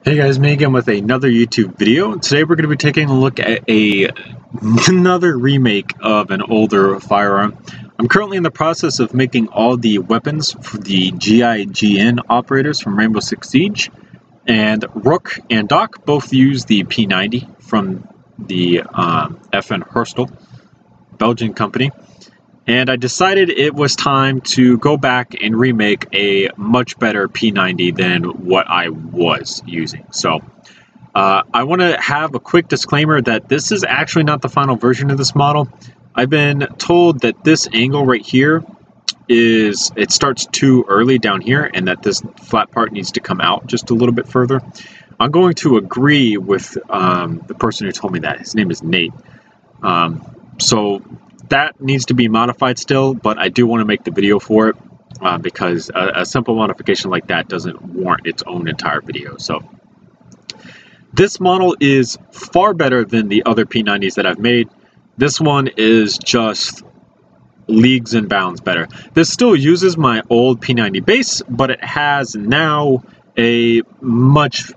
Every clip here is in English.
Hey guys, me again with another YouTube video. Today we're going to be taking a look at another remake of an older firearm. I'm currently in the process of making all the weapons for the GIGN operators from Rainbow Six Siege. And Rook and Doc both use the P-90 from the FNH, Belgian company. And I decided it was time to go back and remake a much better P-90 than what I was using. So I want to have a quick disclaimer that this is actually not the final version of this model. I've been told that this angle right here it starts too early down here and that this flat part needs to come out just a little bit further. I'm going to agree with the person who told me that. His name is Nate. So that needs to be modified still, but I do want to make the video for it because a simple modification like that doesn't warrant its own entire video. So this model is far better than the other P90s that I've made. This one is just leagues and bounds better. This still uses my old P90 base, but it has now a much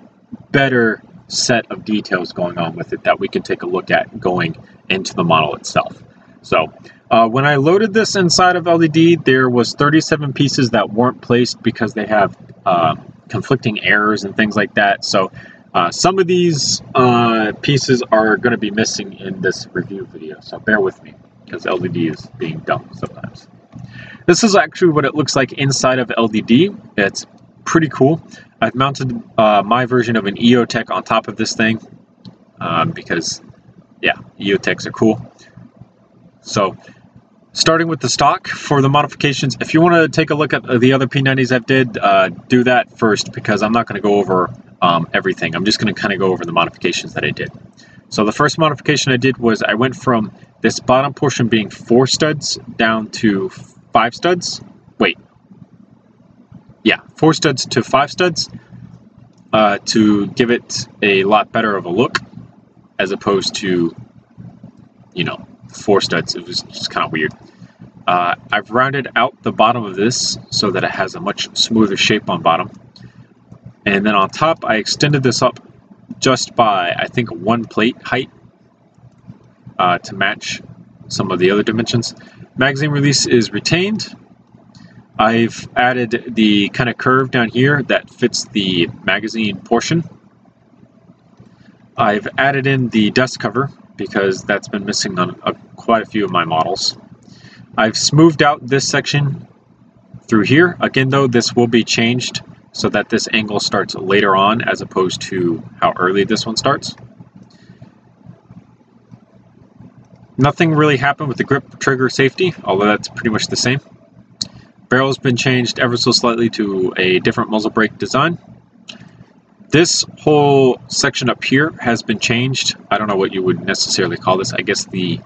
better set of details going on with it that we can take a look at going into the model itself. So when I loaded this inside of LDD, there was 37 pieces that weren't placed because they have conflicting errors and things like that. So some of these pieces are going to be missing in this review video. So bear with me because LDD is being dumb sometimes. This is actually what it looks like inside of LDD. It's pretty cool. I've mounted my version of an EOTech on top of this thing because, yeah, EOTechs are cool. So, starting with the stock for the modifications, if you want to take a look at the other P90s I've did, do that first because I'm not going to go over everything. I'm just going to kind of go over the modifications that I did. So the first modification I did was I went from this bottom portion being 4 studs down to 5 studs. Wait. Yeah, 4 studs to 5 studs to give it a lot better of a look as opposed to, you know, 4 studs. It was just kind of weird. I've rounded out the bottom of this so that it has a much smoother shape on bottom. And then on top, I extended this up just by, I think, 1 plate height to match some of the other dimensions. Magazine release is retained. I've added the kind of curve down here that fits the magazine portion. I've added in the dust cover because that's been missing on quite a few of my models. I've smoothed out this section through here. Again though, this will be changed so that this angle starts later on as opposed to how early this one starts. Nothing really happened with the grip trigger safety, although that's pretty much the same. Barrel's been changed ever so slightly to a different muzzle brake design. This whole section up here has been changed. I don't know what you would necessarily call this. I guess the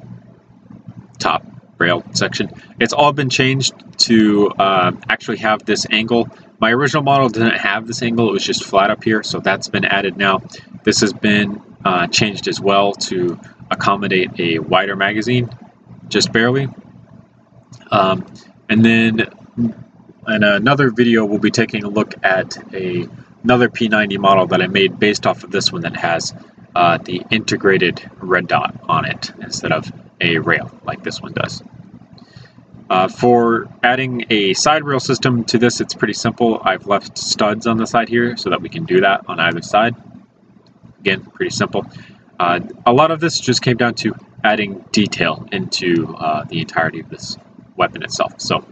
top rail section. It's all been changed to actually have this angle. My original model didn't have this angle. It was just flat up here, so that's been added now. This has been changed as well to accommodate a wider magazine, just barely. And then in another video, we'll be taking a look at another P90 model that I made based off of this one that has the integrated red dot on it instead of a rail like this one does. For adding a side rail system to this, it's pretty simple. I've left studs on the side here so that we can do that on either side. Again, pretty simple. A lot of this just came down to adding detail into the entirety of this weapon itself. So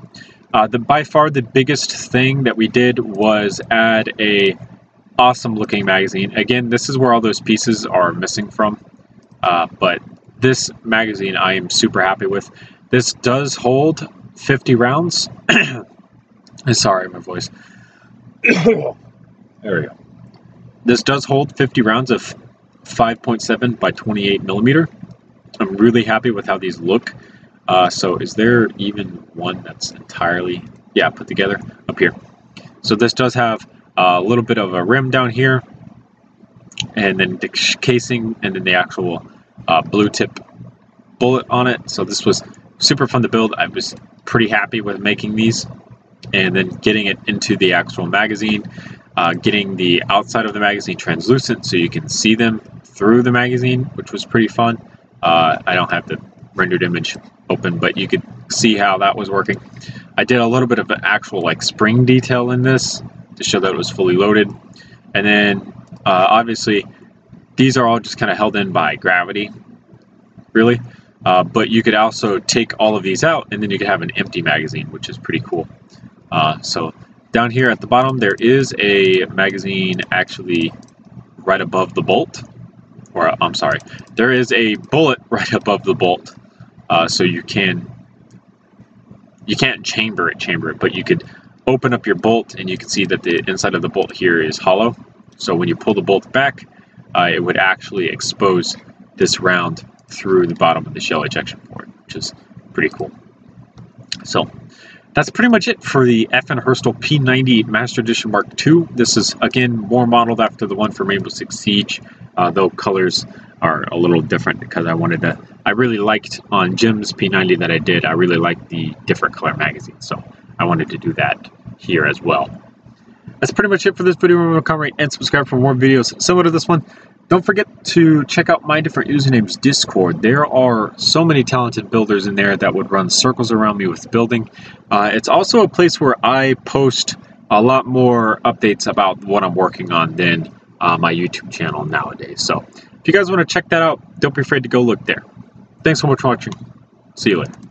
by far the biggest thing that we did was add a awesome looking magazine. Again, this is where all those pieces are missing from, but this magazine I am super happy with. This does hold 50 rounds. Sorry, my voice. There we go. This does hold 50 rounds of 5.7 by 28 millimeter. I'm really happy with how these look. So is there even one that's entirely, yeah, put together up here? So this does have a little bit of a rim down here, and then the casing, and then the actual blue tip bullet on it. So this was super fun to build. I was pretty happy with making these. and then getting it into the actual magazine, getting the outside of the magazine translucent so you can see them through the magazine, which was pretty fun. I don't have the rendered image open, but you could see how that was working. I did a little bit of an actual like spring detail in this to show that it was fully loaded. And then obviously these are all just kind of held in by gravity, really. But you could also take all of these out and then you could have an empty magazine, which is pretty cool. So down here at the bottom, there is a magazine actually right above the bolt. Or I'm sorry, there is a bullet right above the bolt. So you can't chamber it, but you could open up your bolt and you can see that the inside of the bolt here is hollow. So when you pull the bolt back, it would actually expose this round through the bottom of the shell ejection port, which is pretty cool. So that's pretty much it for the FN P-90 Master Edition Mark II. This is, again, more modeled after the one for Rainbow Six Siege, though colors are a little different because I really liked on Jim's P-90 that I did, I really liked the different color magazine, so I wanted to do that here as well. That's pretty much it for this video. Remember to comment, rate, and subscribe for more videos similar to this one. Don't forget to check out my different usernames Discord. There are so many talented builders in there that would run circles around me with building. It's also a place where I post a lot more updates about what I'm working on than my YouTube channel nowadays. So if you guys want to check that out, don't be afraid to go look there. Thanks so much for watching. See you later.